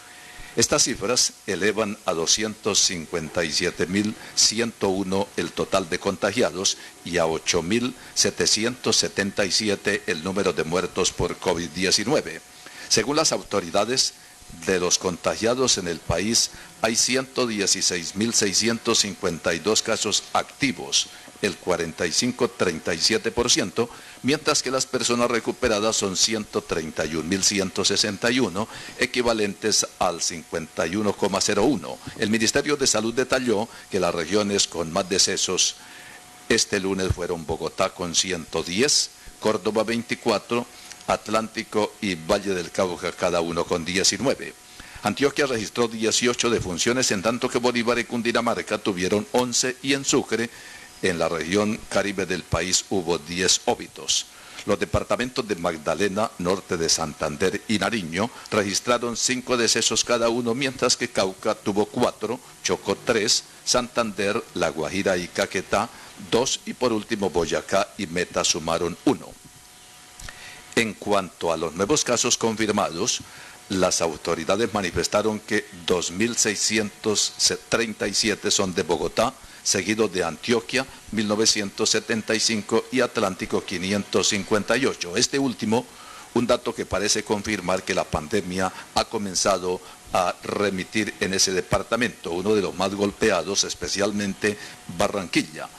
Estas cifras elevan a 257.101 el total de contagiados y a 8.777 el número de muertos por COVID-19. Según las autoridades, de los contagiados en el país hay 116.652 casos activos, el 45,37%, mientras que las personas recuperadas son 131.161, equivalentes al 51,01%. El Ministerio de Salud detalló que las regiones con más decesos este lunes fueron Bogotá con 110, Córdoba 24, Atlántico y Valle del Cauca cada uno con 19. Antioquia registró 18 defunciones, en tanto que Bolívar y Cundinamarca tuvieron 11 y en Sucre, en la región Caribe del país, hubo 10 óbitos. Los departamentos de Magdalena, norte de Santander y Nariño registraron 5 decesos cada uno, mientras que Cauca tuvo 4, Chocó 3, Santander, La Guajira y Caquetá 2 y por último Boyacá y Meta sumaron 1. En cuanto a los nuevos casos confirmados, las autoridades manifestaron que 2.637 son de Bogotá, seguido de Antioquia, 1.975 y Atlántico, 558. Este último, un dato que parece confirmar que la pandemia ha comenzado a remitir en ese departamento, uno de los más golpeados, especialmente Barranquilla.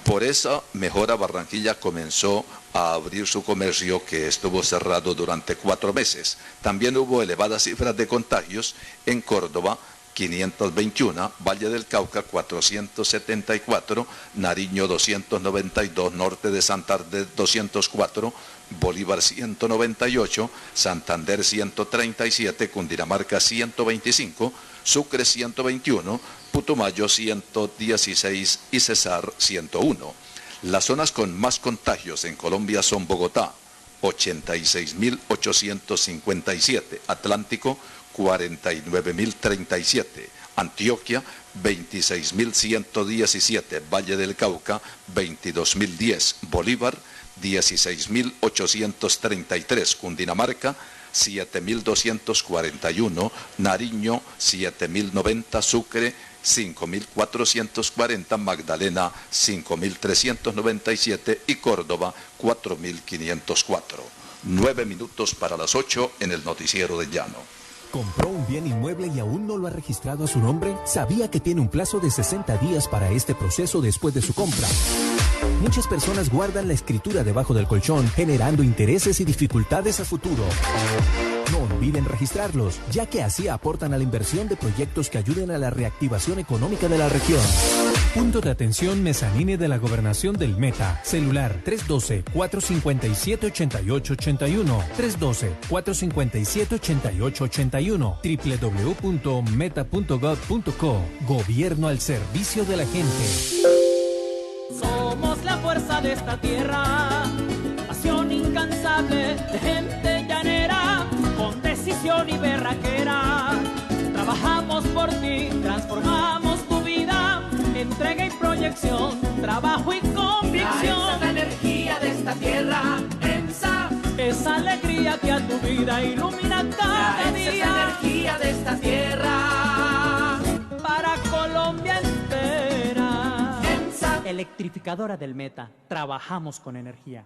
Por esa mejora, Barranquilla comenzó a abrir su comercio, que estuvo cerrado durante 4 meses. También hubo elevadas cifras de contagios en Córdoba, 521, Valle del Cauca 474, Nariño 292, Norte de Santander 204, Bolívar 198, Santander 137, Cundinamarca 125, Sucre 121, Putumayo 116 y Cesar 101. Las zonas con más contagios en Colombia son Bogotá, 86.857, Atlántico, 49.037, Antioquia, 26.117, Valle del Cauca, 22.010, Bolívar, 16.833, Cundinamarca, 7.241, Nariño, 7.090, Sucre, 5.440, Magdalena 5.397 y Córdoba 4.504. 9 minutos para las 8 en el Noticiero del Llano. ¿Compró un bien inmueble y aún no lo ha registrado a su nombre? ¿Sabía que tiene un plazo de 60 días para este proceso después de su compra? Muchas personas guardan la escritura debajo del colchón, generando intereses y dificultades a futuro. No olviden registrarlos, ya que así aportan a la inversión de proyectos que ayuden a la reactivación económica de la región. Punto de atención Mezzanine de la Gobernación del Meta. Celular 312-457-8881. 312-457-8881. www.meta.gov.co. Gobierno al servicio de la gente. Somos la fuerza de esta tierra, pasión incansable de gente llanera, con decisión y berraquera. Trabajamos por ti, transformamos tu vida, entrega y proyección, trabajo y convicción. La energía de esta tierra, EMSA. Esa alegría que a tu vida ilumina cada día. Esa energía de esta tierra, para Colombia entera. EMSA, electrificadora del Meta. Trabajamos con energía.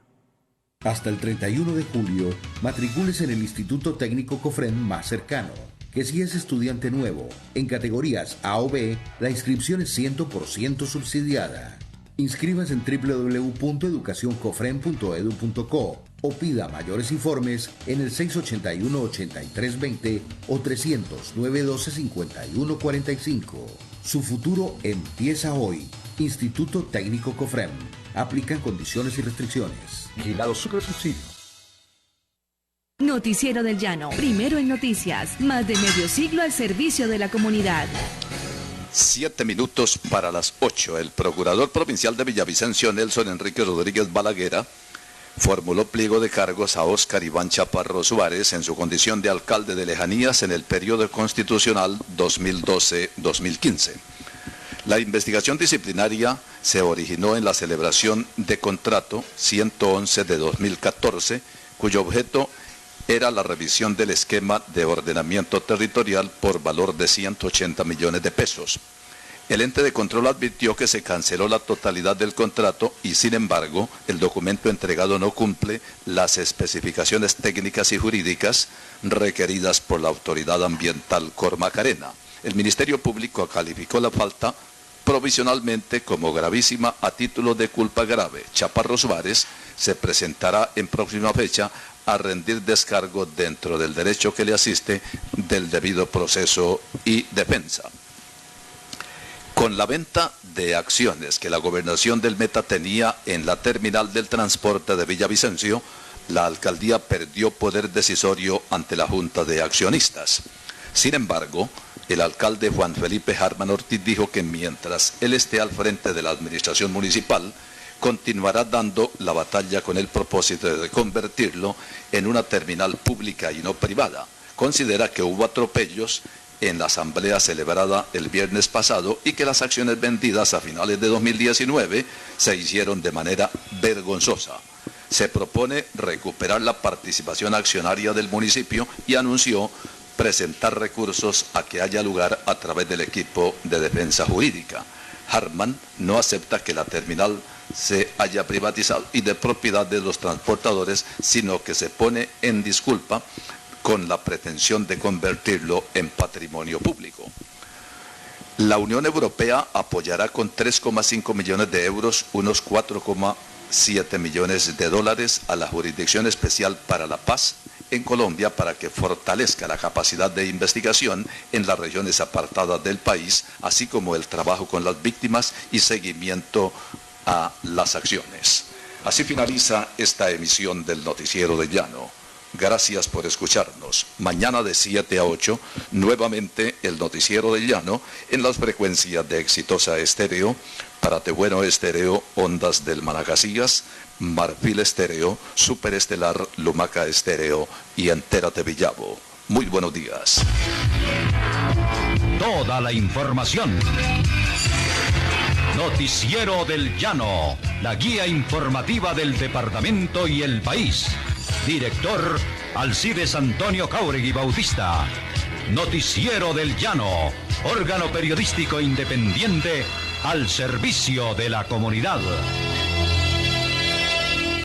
Hasta el 31 de julio, matricúlese en el Instituto Técnico COFREN más cercano. Que si es estudiante nuevo, en categorías A o B, la inscripción es 100% subsidiada. Inscríbase en www.educacioncofren.edu.co o pida mayores informes en el 681-8320 o 300-912-5145. Su futuro empieza hoy. Instituto Técnico COFREN. Aplican condiciones y restricciones. Vigilado Supersubsidio. Noticiero del Llano, primero en noticias, más de medio siglo al servicio de la comunidad. 7 minutos para las 8. El procurador provincial de Villavicencio, Nelson Enrique Rodríguez Balaguera, formuló pliego de cargos a Óscar Iván Chaparro Suárez en su condición de alcalde de Lejanías en el periodo constitucional 2012-2015. La investigación disciplinaria se originó en la celebración de contrato 111 de 2014, cuyo objeto era la revisión del esquema de ordenamiento territorial por valor de 180 millones de pesos. El ente de control advirtió que se canceló la totalidad del contrato y, sin embargo, el documento entregado no cumple las especificaciones técnicas y jurídicas requeridas por la Autoridad Ambiental Cormacarena. El Ministerio Público calificó la falta provisionalmente como gravísima a título de culpa grave. Chaparro Suárez se presentará en próxima fecha a rendir descargo dentro del derecho que le asiste del debido proceso y defensa. Con la venta de acciones que la gobernación del Meta tenía en la terminal del transporte de Villavicencio, la alcaldía perdió poder decisorio ante la Junta de Accionistas. Sin embargo, el alcalde Juan Felipe Harman Ortiz dijo que mientras él esté al frente de la administración municipal, continuará dando la batalla con el propósito de convertirlo en una terminal pública y no privada. Considera que hubo atropellos en la asamblea celebrada el viernes pasado y que las acciones vendidas a finales de 2019 se hicieron de manera vergonzosa. Se propone recuperar la participación accionaria del municipio y anunció presentar recursos a que haya lugar a través del equipo de defensa jurídica. Harman no acepta que la terminal se haya privatizado y de propiedad de los transportadores, sino que se pone en disculpa con la pretensión de convertirlo en patrimonio público. La Unión Europea apoyará con 3,5 millones de euros, unos 4,7 millones de dólares, a la Jurisdicción Especial para la Paz en Colombia para que fortalezca la capacidad de investigación en las regiones apartadas del país, así como el trabajo con las víctimas y seguimiento a las acciones. Así finaliza esta emisión del Noticiero del Llano. Gracias por escucharnos. Mañana de 7 a 8, nuevamente el Noticiero del Llano en las frecuencias de Exitosa Estéreo, Paratebueno Estéreo, Ondas del Manacasías, Marfil Estéreo, Superestelar, Lumaca Estéreo y Entérate Villavo. Muy buenos días. Toda la información. Noticiero del Llano, la guía informativa del departamento y el país. Director Alcides Antonio Jáuregui Bautista. Noticiero del Llano, órgano periodístico independiente al servicio de la comunidad.